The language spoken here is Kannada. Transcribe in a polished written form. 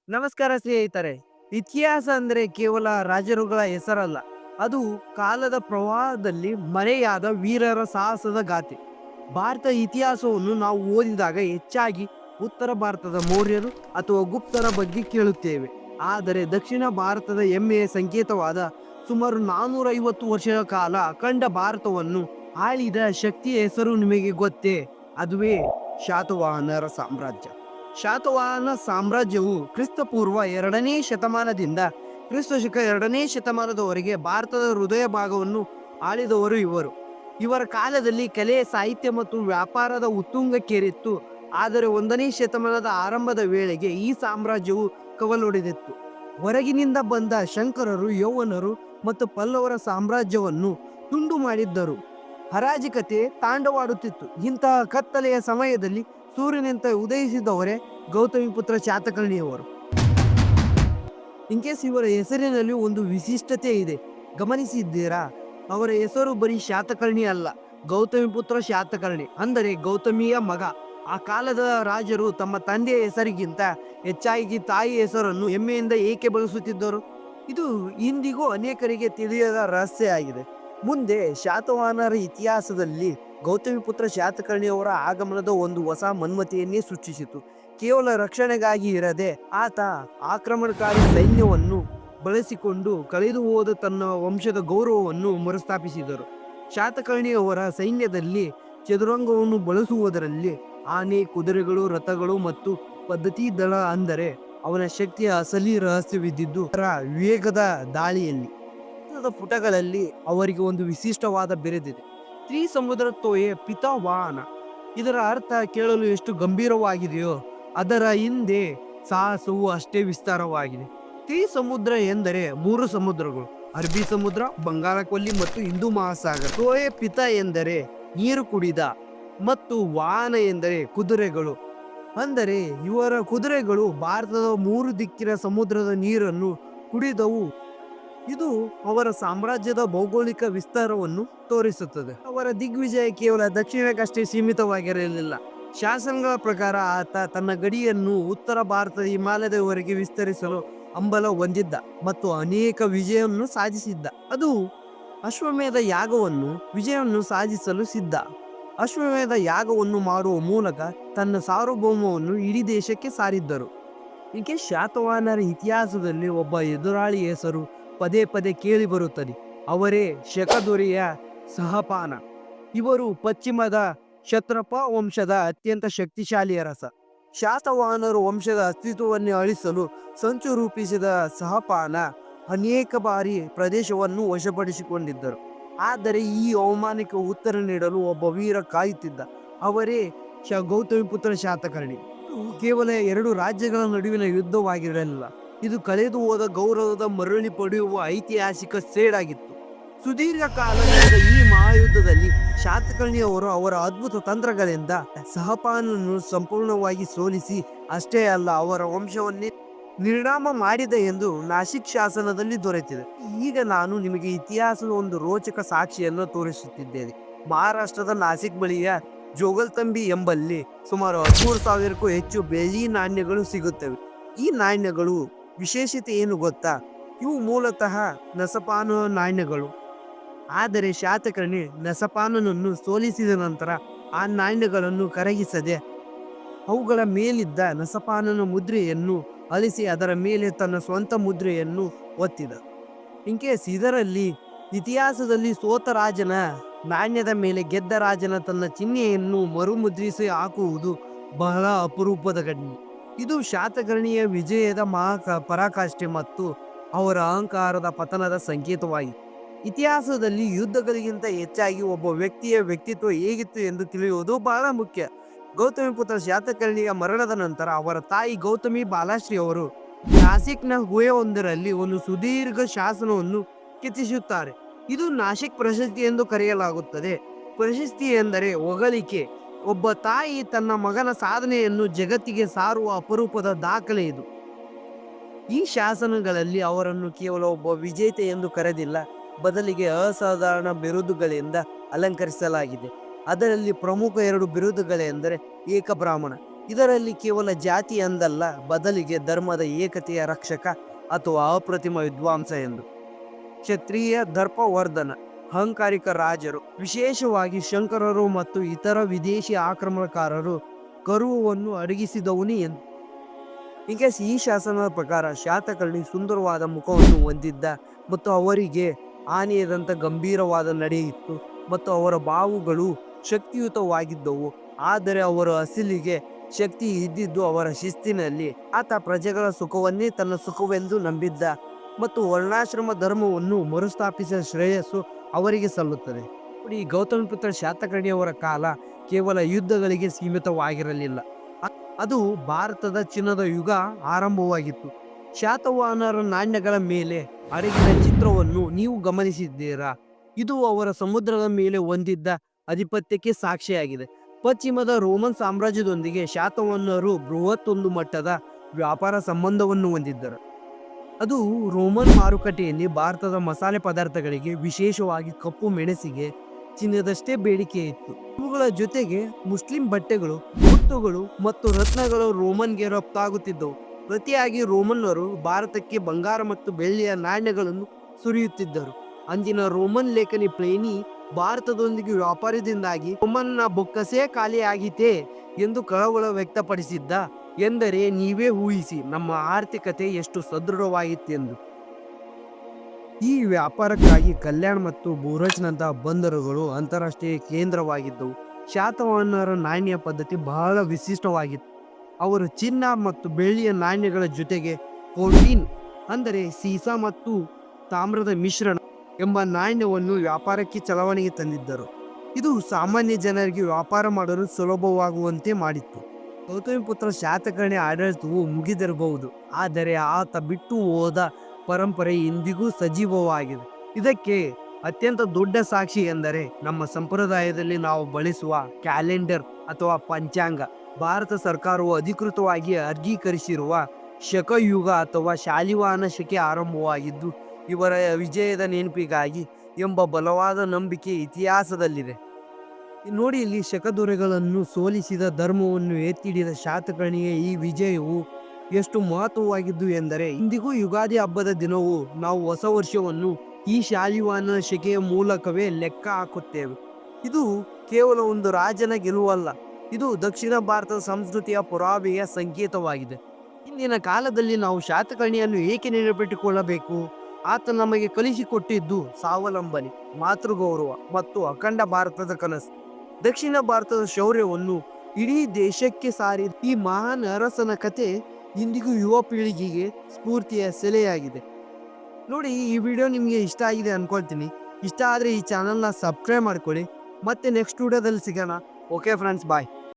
ನಮಸ್ಕಾರ ಸ್ನೇಹಿತರೆ. ಇತಿಹಾಸ ಅಂದ್ರೆ ಕೇವಲ ರಾಜರುಗಳ ಹೆಸರಲ್ಲ. ಅದು ಕಾಲದ ಪ್ರವಾಹದಲ್ಲಿ ಮರೆಯಾದ ವೀರರ ಸಾಹಸದ ಗಾಥೆ. ಭಾರತ ಇತಿಹಾಸವನ್ನು ನಾವು ಓದಿದಾಗ ಹೆಚ್ಚಾಗಿ ಉತ್ತರ ಭಾರತದ ಮೌರ್ಯರು ಅಥವಾ ಗುಪ್ತರ ಬಗ್ಗೆ ಕೇಳುತ್ತೇವೆ. ಆದರೆ ದಕ್ಷಿಣ ಭಾರತದ ಹೆಮ್ಮೆಯ ಸಂಕೇತವಾದ ಸುಮಾರು 450 ವರ್ಷಗಳ ಕಾಲ ಅಖಂಡ ಭಾರತವನ್ನು ಆಳಿದ ಶಕ್ತಿಯ ಹೆಸರು ನಿಮಗೆ ಗೊತ್ತೇ? ಅದುವೇ ಶಾತವಾಹನರ ಸಾಮ್ರಾಜ್ಯ. ಶಾತವಾಹನ ಸಾಮ್ರಾಜ್ಯವು ಕ್ರಿಸ್ತಪೂರ್ವ 2ನೇ ಶತಮಾನದಿಂದ ಕ್ರಿಸ್ತಶಕ 2ನೇ ಶತಮಾನದವರೆಗೆ ಭಾರತದ ಹೃದಯ ಭಾಗವನ್ನು ಆಳಿದವರು ಇವರು. ಇವರ ಕಾಲದಲ್ಲಿ ಕಲೆ, ಸಾಹಿತ್ಯ ಮತ್ತು ವ್ಯಾಪಾರದ ಉತ್ತುಂಗಕ್ಕೇರಿತ್ತು. ಆದರೆ 1ನೇ ಶತಮಾನದ ಆರಂಭದ ವೇಳೆಗೆ ಈ ಸಾಮ್ರಾಜ್ಯವು ಕವಲೊಡೆದಿತ್ತು. ಹೊರಗಿನಿಂದ ಬಂದ ಶಂಕರರು, ಯೌವನರು ಮತ್ತು ಪಲ್ಲವರ ಸಾಮ್ರಾಜ್ಯವನ್ನು ತುಂಡು ಮಾಡಿದ್ದರು. ಅರಾಜಕತೆ ತಾಂಡವಾಡುತ್ತಿತ್ತು. ಇಂತಹ ಕತ್ತಲೆಯ ಸಮಯದಲ್ಲಿ ಸೂರ್ಯನಂತೆ ಉದಯಿಸಿದವರೇ ಗೌತಮಿಪುತ್ರ ಶಾತಕರ್ಣಿಯವರು. ಇನ್ಕೇಸ್ ಇವರ ಹೆಸರಿನಲ್ಲಿ ಒಂದು ವಿಶಿಷ್ಟತೆ ಇದೆ, ಗಮನಿಸಿದ್ದೀರಾ? ಅವರ ಹೆಸರು ಬರೀ ಶಾತಕರ್ಣಿ ಅಲ್ಲ, ಗೌತಮಿಪುತ್ರ ಶಾತಕರ್ಣಿ ಅಂದರೆ ಗೌತಮಿಯ ಮಗ. ಆ ಕಾಲದ ರಾಜರು ತಮ್ಮ ತಂದೆಯ ಹೆಸರಿಗಿಂತ ಹೆಚ್ಚಾಗಿ ತಾಯಿ ಹೆಸರನ್ನು ಹೆಮ್ಮೆಯಿಂದ ಏಕೆ ಬಳಸುತ್ತಿದ್ದರು? ಇದು ಇಂದಿಗೂ ಅನೇಕರಿಗೆ ತಿಳಿಯದ ರಹಸ್ಯ ಆಗಿದೆ. ಮುಂದೆ ಶಾತವಾಹನರ ಇತಿಹಾಸದಲ್ಲಿ ಗೌತಮಿಪುತ್ರ ಶಾತಕರ್ಣಿಯವರ ಆಗಮನದ ಒಂದು ಹೊಸ ಮನ್ಮತೆಯನ್ನೇ ಸೃಷ್ಟಿಸಿತು. ಕೇವಲ ರಕ್ಷಣೆಗಾಗಿ ಇರದೆ ಆತ ಆಕ್ರಮಣಕಾರಿ ಸೈನ್ಯವನ್ನು ಬಳಸಿಕೊಂಡು ಕಳೆದು ಹೋದ ತನ್ನ ವಂಶದ ಗೌರವವನ್ನು ಮರುಸ್ಥಾಪಿಸಿದರು. ಶಾತಕರ್ಣಿಯವರ ಸೈನ್ಯದಲ್ಲಿ ಚದುರಂಗವನ್ನು ಬಳಸುವುದರಲ್ಲಿ ಆನೆ, ಕುದುರೆಗಳು, ರಥಗಳು ಮತ್ತು ಪದ್ಧತಿ ದಳ ಅಂದರೆ ಅವನ ಶಕ್ತಿಯ ಅಸಲಿ ರಹಸ್ಯವಿದ್ದಿದ್ದು ಅವರ ವೇಗದ ದಾಳಿಯಲ್ಲಿ. ಪುಟಗಳಲ್ಲಿ ಅವರಿಗೆ ಒಂದು ವಿಶಿಷ್ಟವಾದ ಬಿರುದಿದೆ, ತ್ರಿಸಮುದ್ರ ತೋಯೆ ಪಿತಾವಾಹನ. ಇದರ ಅರ್ಥ ಕೇಳಲು ಎಷ್ಟು ಗಂಭೀರವಾಗಿದೆಯೋ ಅದರ ಹಿಂದೆ ಸಾಹಸವು ಅಷ್ಟೇ ವಿಸ್ತಾರವಾಗಿದೆ. ತ್ರಿಸಮುದ್ರ ಎಂದರೆ 3 ಸಮುದ್ರಗಳು, ಅರಬ್ಬಿ ಸಮುದ್ರ, ಬಂಗಾಳ ಕೊಲ್ಲಿ ಮತ್ತು ಹಿಂದೂ ಮಹಾಸಾಗರ. ತೋಯೆ ಪಿತ ಎಂದರೆ ನೀರು ಕುಡಿದ ಮತ್ತು ವಾಹನ ಎಂದರೆ ಕುದುರೆಗಳು. ಅಂದರೆ ಇವರ ಕುದುರೆಗಳು ಭಾರತದ 3 ದಿಕ್ಕಿನ ಸಮುದ್ರದ ನೀರನ್ನು ಕುಡಿದವು. ಇದು ಅವರ ಸಾಮ್ರಾಜ್ಯದ ಭೌಗೋಳಿಕ ವಿಸ್ತಾರವನ್ನು ತೋರಿಸುತ್ತದೆ. ಅವರ ದಿಗ್ವಿಜಯ ಕೇವಲ ದಕ್ಷಿಣಕ್ಕಷ್ಟೇ ಸೀಮಿತವಾಗಿರಲಿಲ್ಲ. ಶಾಸನಗಳ ಪ್ರಕಾರ ಆತ ತನ್ನ ಗಡಿಯನ್ನು ಉತ್ತರ ಭಾರತದ ಹಿಮಾಲಯದವರೆಗೆ ವಿಸ್ತರಿಸಲು ಹಂಬಲ ಹೊಂದಿದ್ದ ಮತ್ತು ಅನೇಕ ವಿಜಯವನ್ನು ಸಾಧಿಸಿದ್ದ. ಅದು ಅಶ್ವಮೇಧ ಯಾಗವನ್ನು ವಿಜಯವನ್ನು ಸಾಧಿಸಲು ಸಿದ್ಧ. ಅಶ್ವಮೇಧ ಯಾಗವನ್ನು ಮಾಡುವ ಮೂಲಕ ತನ್ನ ಸಾರ್ವಭೌಮವನ್ನು ಇಡೀ ದೇಶಕ್ಕೆ ಸಾರಿದ್ದರು. ಹೀಗೆ ಶಾತವಾಹನರ ಇತಿಹಾಸದಲ್ಲಿ ಒಬ್ಬ ಎದುರಾಳಿ ಹೆಸರು ಪದೇ ಪದೇ ಕೇಳಿ ಬರುತ್ತದೆ. ಅವರೇ ಶಕದೊರೆಯ ಸಹಪಾನ. ಇವರು ಪಶ್ಚಿಮದ ಕ್ಷತ್ರಪ ವಂಶದ ಅತ್ಯಂತ ಶಕ್ತಿಶಾಲಿ ಅರಸ. ಶಾತವಾಹನರು ವಂಶದ ಅಸ್ತಿತ್ವವನ್ನು ಅಳಿಸಲು ಸಂಚು ರೂಪಿಸಿದ ಸಹಪಾನ ಅನೇಕ ಬಾರಿ ಪ್ರದೇಶವನ್ನು ವಶಪಡಿಸಿಕೊಂಡಿದ್ದರು. ಆದರೆ ಈ ಅವಮಾನಕ್ಕೆ ಉತ್ತರ ನೀಡಲು ಒಬ್ಬ ವೀರ ಕಾಯುತ್ತಿದ್ದ. ಅವರೇ ಗೌತಮಿಪುತ್ರ ಶಾತಕರ್ಣಿ. ಇದು ಕೇವಲ 2 ರಾಜ್ಯಗಳ ನಡುವಿನ ಯುದ್ಧವಾಗಿರಲಿಲ್ಲ, ಇದು ಕಳೆದು ಹೋದ ಗೌರವದ ಮರಳಿ ಪಡೆಯುವ ಐತಿಹಾಸಿಕ ಸೇಡಾಗಿತ್ತು. ಸುದೀರ್ಘ ಕಾಲ ನಡೆದ ಈ ಮಹಾಯುದ್ಧದಲ್ಲಿ ಶಾತಕರ್ಣಿಯವರು ಅವರ ಅದ್ಭುತ ತಂತ್ರಗಳಿಂದ ಸಹಪಾನನ್ನು ಸಂಪೂರ್ಣವಾಗಿ ಸೋಲಿಸಿ ಅಷ್ಟೇ ಅಲ್ಲ, ಅವರ ವಂಶವನ್ನೇ ನಿರ್ನಾಮ ಮಾಡಿದ ಎಂದು ನಾಸಿಕ್ ಶಾಸನದಲ್ಲಿ ದೊರೆತಿದೆ. ಈಗ ನಾನು ನಿಮಗೆ ಇತಿಹಾಸದ ಒಂದು ರೋಚಕ ಸಾಕ್ಷಿಯನ್ನು ತೋರಿಸುತ್ತಿದ್ದೇನೆ. ಮಹಾರಾಷ್ಟ್ರದ ನಾಸಿಕ್ ಬಳಿಯ ಜೋಗಲ್ತಂಬಿ ಎಂಬಲ್ಲಿ ಸುಮಾರು 13,000ಕ್ಕೂ ಹೆಚ್ಚು ಬೆಳ್ಳಿ ನಾಣ್ಯಗಳು ಸಿಗುತ್ತವೆ. ಈ ನಾಣ್ಯಗಳು ವಿಶೇಷತೆ ಏನು ಗೊತ್ತಾ? ಇವು ಮೂಲತಃ ನಸಪಾನ ನಾಣ್ಯಗಳು. ಆದರೆ ಶಾತಕರ್ಣಿ ನಸಪಾನನನ್ನು ಸೋಲಿಸಿದ ನಂತರ ಆ ನಾಣ್ಯಗಳನ್ನು ಕರಗಿಸದೆ ಅವುಗಳ ಮೇಲಿದ್ದ ನಸಪಾನನ ಮುದ್ರೆಯನ್ನು ಅಳಿಸಿ ಅದರ ಮೇಲೆ ತನ್ನ ಸ್ವಂತ ಮುದ್ರೆಯನ್ನು ಒತ್ತಿದ. ಇನ್ಕೇಸ್ ಇದರಲ್ಲಿ ಇತಿಹಾಸದಲ್ಲಿ ಸೋತ ರಾಜನ ನಾಣ್ಯದ ಮೇಲೆ ಗೆದ್ದ ರಾಜನ ತನ್ನ ಚಿಹ್ನೆಯನ್ನು ಮರುಮುದ್ರಿಸಿ ಹಾಕುವುದು ಬಹಳ ಅಪರೂಪದ ಘಟನೆ. ಇದು ಶಾತಕರ್ಣಿಯ ವಿಜಯದ ಪರಾಕಾಷ್ಠೆ ಮತ್ತು ಅವರ ಅಹಂಕಾರದ ಪತನದ ಸಂಕೇತವಾಗಿದೆ. ಇತಿಹಾಸದಲ್ಲಿ ಯುದ್ಧಗಳಿಗಿಂತ ಹೆಚ್ಚಾಗಿ ಒಬ್ಬ ವ್ಯಕ್ತಿಯ ವ್ಯಕ್ತಿತ್ವ ಹೇಗಿತ್ತು ಎಂದು ತಿಳಿಯುವುದು ಬಹಳ ಮುಖ್ಯ. ಗೌತಮಿಪುತ್ರ ಶಾತಕರ್ಣಿಯ ಮರಣದ ನಂತರ ಅವರ ತಾಯಿ ಗೌತಮಿ ಬಾಲಾಶ್ರೀ ಅವರು ನಾಸಿಕ್ನ ಗುಹೆಯೊಂದರಲ್ಲಿ ಒಂದು ಸುದೀರ್ಘ ಶಾಸನವನ್ನು ಕೆತ್ತಿಸುತ್ತಾರೆ. ಇದು ನಾಸಿಕ್ ಪ್ರಶಸ್ತಿ ಎಂದು ಕರೆಯಲಾಗುತ್ತದೆ. ಪ್ರಶಸ್ತಿ ಎಂದರೆ ಹೊಗಳಿಕೆ. ಒಬ್ಬ ತಾಯಿ ತನ್ನ ಮಗನ ಸಾಧನೆಯನ್ನು ಜಗತ್ತಿಗೆ ಸಾರುವ ಅಪರೂಪದ ದಾಖಲೆ ಇದು. ಈ ಶಾಸನಗಳಲ್ಲಿ ಅವರನ್ನು ಕೇವಲ ಒಬ್ಬ ವಿಜೇತೆ ಎಂದು ಕರೆದಿಲ್ಲ, ಬದಲಿಗೆ ಅಸಾಧಾರಣ ಬಿರುದುಗಳಿಂದ ಅಲಂಕರಿಸಲಾಗಿದೆ. ಅದರಲ್ಲಿ ಪ್ರಮುಖ 2 ಬಿರುದುಗಳೆಂದರೆ ಏಕಬ್ರಾಹ್ಮಣ. ಇದರಲ್ಲಿ ಕೇವಲ ಜಾತಿ ಎಂದಲ್ಲ, ಬದಲಿಗೆ ಧರ್ಮದ ಏಕತೆಯ ರಕ್ಷಕ ಅಥವಾ ಅಪ್ರತಿಮ ವಿದ್ವಾಂಸ ಎಂದು. ಕ್ಷತ್ರಿಯ ದರ್ಪವರ್ಧನ ಅಹಂಕಾರಿಕ ರಾಜರು, ವಿಶೇಷವಾಗಿ ಶಂಕರರು ಮತ್ತು ಇತರ ವಿದೇಶಿ ಆಕ್ರಮಣಕಾರರು ಗರ್ವವನ್ನು ಅಡಗಿಸಿದವನು ಎಂದು. ಹೀಗೆ ಈ ಶಾಸನದ ಪ್ರಕಾರ ಶಾತಕರ್ಣಿ ಸುಂದರವಾದ ಮುಖವನ್ನು ಹೊಂದಿದ್ದ ಮತ್ತು ಅವರಿಗೆ ಆನೆಯದಂಥ ಗಂಭೀರವಾದ ನಡೆ ಇತ್ತು ಮತ್ತು ಅವರ ಬಾವುಗಳು ಶಕ್ತಿಯುತವಾಗಿದ್ದವು. ಆದರೆ ಅವರ ಅಸಲಿಗೆ ಶಕ್ತಿ ಇದ್ದಿದ್ದು ಅವರ ಶಿಸ್ತಿನಲ್ಲಿ. ಆತ ಪ್ರಜೆಗಳ ಸುಖವನ್ನೇ ತನ್ನ ಸುಖವೆಂದು ನಂಬಿದ್ದ ಮತ್ತು ವರ್ಣಾಶ್ರಮ ಧರ್ಮವನ್ನು ಮರುಸ್ಥಾಪಿಸಿದ ಶ್ರೇಯಸ್ಸು ಅವರಿಗೆ ಸಲ್ಲುತ್ತದೆ. ಈ ಗೌತಮಿಪುತ್ರ ಶಾತಕರ್ಣಿಯವರ ಕಾಲ ಕೇವಲ ಯುದ್ಧಗಳಿಗೆ ಸೀಮಿತವಾಗಿರಲಿಲ್ಲ. ಅದು ಭಾರತದ ಚಿನ್ನದ ಯುಗ ಆರಂಭವಾಗಿತ್ತು. ಶಾತವಾಹನರ ನಾಣ್ಯಗಳ ಮೇಲೆ ಅಡಗಿದ ಚಿತ್ರವನ್ನು ನೀವು ಗಮನಿಸಿದ್ದೀರಾ? ಇದು ಅವರ ಸಮುದ್ರದ ಮೇಲೆ ಹೊಂದಿದ್ದ ಆಧಿಪತ್ಯಕ್ಕೆ ಸಾಕ್ಷಿಯಾಗಿದೆ. ಪಶ್ಚಿಮದ ರೋಮನ್ ಸಾಮ್ರಾಜ್ಯದೊಂದಿಗೆ ಶಾತವಾಹನರು ಬೃಹತ್ ಒಂದು ಮಟ್ಟದ ವ್ಯಾಪಾರ ಸಂಬಂಧವನ್ನು ಹೊಂದಿದ್ದರು. ಅದು ರೋಮನ್ ಮಾರುಕಟ್ಟೆಯಲ್ಲಿ ಭಾರತದ ಮಸಾಲೆ ಪದಾರ್ಥಗಳಿಗೆ, ವಿಶೇಷವಾಗಿ ಕಪ್ಪು ಮೆಣಸಿಗೆ ಚಿನ್ನದಷ್ಟೇ ಬೇಡಿಕೆ ಇತ್ತು. ಇವುಗಳ ಜೊತೆಗೆ ಮುಸ್ಲಿಂ ಬಟ್ಟೆಗಳು, ಮುತ್ತುಗಳು ಮತ್ತು ರತ್ನಗಳು ರೋಮನ್ಗೆ ರಫ್ತಾಗುತ್ತಿದ್ದವು. ಪ್ರತಿಯಾಗಿ ರೋಮನ್ನರು ಭಾರತಕ್ಕೆ ಬಂಗಾರ ಮತ್ತು ಬೆಳ್ಳಿಯ ನಾಣ್ಯಗಳನ್ನು ಸುರಿಯುತ್ತಿದ್ದರು. ಅಂದಿನ ರೋಮನ್ ಲೇಖನಿ ಪ್ಲೇನಿ ಭಾರತದೊಂದಿಗೆ ವ್ಯಾಪಾರದಿಂದಾಗಿ ರೋಮನ್ನ ಬೊಕ್ಕಸೇ ಖಾಲಿಯಾಗಿತೇ ಎಂದು ಕಳವಳ ವ್ಯಕ್ತಪಡಿಸಿದ್ದ. ಎಂದರೆ ನೀವೇ ಊಹಿಸಿ ನಮ್ಮ ಆರ್ಥಿಕತೆ ಎಷ್ಟು ಸದೃಢವಾಗಿತ್ತೆಂದು. ಈ ವ್ಯಾಪಾರಕ್ಕಾಗಿ ಕಲ್ಯಾಣ ಮತ್ತು ಬೂರಜ್ನಂತಹ ಬಂದರುಗಳು ಅಂತಾರಾಷ್ಟ್ರೀಯ ಕೇಂದ್ರವಾಗಿದ್ದವು. ಶಾತವಾಹನರ ನಾಣ್ಯ ಪದ್ಧತಿ ಬಹಳ ವಿಶಿಷ್ಟವಾಗಿತ್ತು. ಅವರು ಚಿನ್ನ ಮತ್ತು ಬೆಳ್ಳಿಯ ನಾಣ್ಯಗಳ ಜೊತೆಗೆ ಕೋಟಿನ್ ಅಂದರೆ ಸೀಸಾ ಮತ್ತು ತಾಮ್ರದ ಮಿಶ್ರಣ ಎಂಬ ನಾಣ್ಯವನ್ನು ವ್ಯಾಪಾರಕ್ಕೆ ಚಲಾವಣೆಗೆ ತಂದಿದ್ದರು. ಇದು ಸಾಮಾನ್ಯ ಜನರಿಗೆ ವ್ಯಾಪಾರ ಮಾಡಲು ಸುಲಭವಾಗುವಂತೆ ಮಾಡಿತ್ತು. ಗೌತಮಿಪುತ್ರ ಶಾತಕರ್ಣಿ ಆಡಳಿತವು ಮುಗಿದಿರಬಹುದು, ಆದರೆ ಆತ ಬಿಟ್ಟು ಹೋದ ಪರಂಪರೆ ಇಂದಿಗೂ ಸಜೀವವಾಗಿದೆ. ಇದಕ್ಕೆ ಅತ್ಯಂತ ದೊಡ್ಡ ಸಾಕ್ಷಿ ಎಂದರೆ ನಮ್ಮ ಸಂಪ್ರದಾಯದಲ್ಲಿ ನಾವು ಬಳಸುವ ಕ್ಯಾಲೆಂಡರ್ ಅಥವಾ ಪಂಚಾಂಗ. ಭಾರತ ಸರ್ಕಾರವು ಅಧಿಕೃತವಾಗಿ ವರ್ಗೀಕರಿಸಿರುವ ಶಕಯುಗ ಅಥವಾ ಶಾಲಿವಾಹನ ಶಕೆ ಆರಂಭವಾಗಿದ್ದು ಇವರ ವಿಜಯದ ನೆನಪಿಗಾಗಿ ಎಂಬ ಬಲವಾದ ನಂಬಿಕೆ ಇತಿಹಾಸದಲ್ಲಿದೆ. ನೋಡಿ, ಇಲ್ಲಿ ಶಕದೊರೆಗಳನ್ನು ಸೋಲಿಸಿದ ಧರ್ಮವನ್ನು ಎತ್ತಿಡಿದ ಶಾತಕರ್ಣಿಯ ಈ ವಿಜಯವು ಎಷ್ಟು ಮಹತ್ವವಾಗಿದ್ದು ಎಂದರೆ ಇಂದಿಗೂ ಯುಗಾದಿ ಹಬ್ಬದ ದಿನವೂ ನಾವು ಹೊಸ ವರ್ಷವನ್ನು ಈ ಶಾಲಿವಾಹನ ಶಕೆಯ ಮೂಲಕವೇ ಲೆಕ್ಕ ಹಾಕುತ್ತೇವೆ. ಇದು ಕೇವಲ ಒಂದು ರಾಜನ ಗೆಲುವಲ್ಲ, ಇದು ದಕ್ಷಿಣ ಭಾರತದ ಸಂಸ್ಕೃತಿಯ ಪುರಾವೆಯ ಸಂಕೇತವಾಗಿದೆ. ಇಂದಿನ ಕಾಲದಲ್ಲಿ ನಾವು ಶಾತಕರ್ಣಿಯನ್ನು ಏಕೆ ನೆನಪಿಟ್ಟುಕೊಳ್ಳಬೇಕು? ಆತ ನಮಗೆ ಕಲಿಸಿಕೊಟ್ಟಿದ್ದು ಸ್ವಾವಲಂಬನೆ, ಮಾತೃಗೌರವ ಮತ್ತು ಅಖಂಡ ಭಾರತದ ಕನಸು. ದಕ್ಷಿಣ ಭಾರತದ ಶೌರ್ಯವನ್ನು ಇಡೀ ದೇಶಕ್ಕೆ ಸಾರಿದ ಈ ಮಹಾನ್ ಅರಸನ ಕತೆ ಇಂದಿಗೂ ಯುವ ಪೀಳಿಗೆಗೆ ಸ್ಫೂರ್ತಿಯ ಸೆಲೆಯಾಗಿದೆ. ನೋಡಿ, ಈ ವಿಡಿಯೋ ನಿಮಗೆ ಇಷ್ಟ ಆಗಿದೆ ಅನ್ಕೊಳ್ತೀನಿ. ಇಷ್ಟ ಆದರೆ ಈ ಚಾನಲ್ನ ಸಬ್ಸ್ಕ್ರೈಬ್ ಮಾಡ್ಕೊಳ್ಳಿ. ಮತ್ತೆ ನೆಕ್ಸ್ಟ್ ವಿಡಿಯೋದಲ್ಲಿ ಸಿಗೋಣ. ಓಕೆ ಫ್ರೆಂಡ್ಸ್, ಬಾಯ್.